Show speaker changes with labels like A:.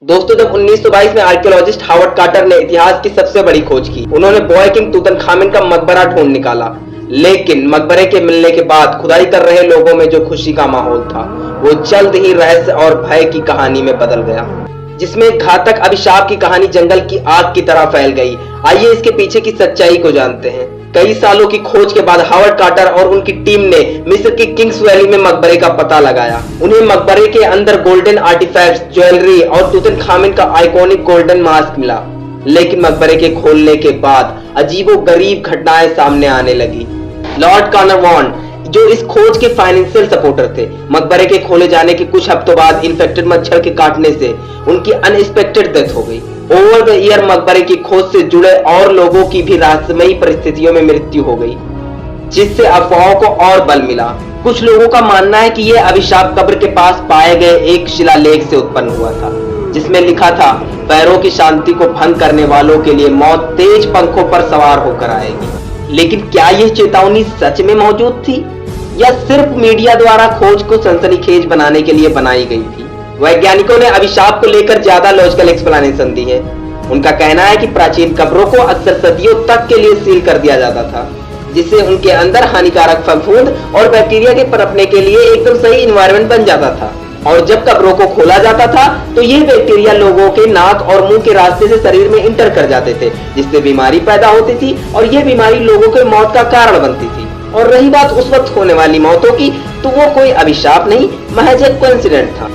A: दोस्तों, जब 1922 में आर्कियोलॉजिस्ट हावर्ड कार्टर ने इतिहास की सबसे बड़ी खोज की, उन्होंने बॉय किंग तूतनखामेन का मकबरा ढूंढ निकाला। लेकिन मकबरे के मिलने के बाद खुदाई कर रहे लोगों में जो खुशी का माहौल था, वो जल्द ही रहस्य और भय की कहानी में बदल गया, जिसमें एक घातक अभिशाप की कहानी जंगल की आग की तरह फैल गई। आइए इसके पीछे की सच्चाई को जानते हैं। कई सालों की खोज के बाद हावर्ड कार्टर और उनकी टीम ने मिस्र की किंग्स वैली में मकबरे का पता लगाया। उन्हें मकबरे के अंदर गोल्डन आर्टिफैक्ट्स, ज्वेलरी और तूतनखामेन का आइकॉनिक गोल्डन मास्क मिला। लेकिन मकबरे के खोलने के बाद अजीबोगरीब घटनाएं सामने आने लगी। लॉर्ड कार्नरवॉन, जो इस खोज के फाइनेंशियल सपोर्टर थे, मकबरे के खोले जाने के कुछ हफ्तों बाद इन्फेक्टेड मच्छर के काटने से उनकी अनएक्सपेक्टेड डेथ हो गई। ओवर द ईयर मकबरे की खोज से जुड़े और लोगों की भी रहस्यमयी परिस्थितियों में मृत्यु हो गई, जिससे अफवाहों को और बल मिला। कुछ लोगों का मानना है कि यह अभिशाप कब्र के पास पाए गए एक शिलालेख से उत्पन्न हुआ था, जिसमें लिखा था, पैरों की शांति को भंग करने वालों के लिए मौत तेज पंखों पर सवार होकर आएगी। लेकिन क्या यह चेतावनी सच में मौजूद थी या सिर्फ मीडिया द्वारा खोज को सनसनीखेज बनाने के लिए बनाई गई थी? वैज्ञानिकों ने अभिशाप को लेकर ज्यादा लॉजिकल एक्सप्लेनेशन दी है। उनका कहना है कि प्राचीन कब्रों को अक्सर सदियों तक के लिए सील कर दिया जाता था, जिससे उनके अंदर हानिकारक फफूंद और बैक्टीरिया के पनपने के लिए एकदम सही इन्वायरमेंट बन जाता था। और जब कब्रों को खोला जाता था तो ये बैक्टीरिया लोगों के नाक और मुंह के रास्ते से शरीर में इंटर कर जाते थे, जिससे बीमारी पैदा होती थी और ये बीमारी लोगों के मौत का कारण बनती थी। और रही बात उस वक्त होने वाली मौतों की, तो वो कोई अभिशाप नहीं, महज एक कोइंसिडेंट था।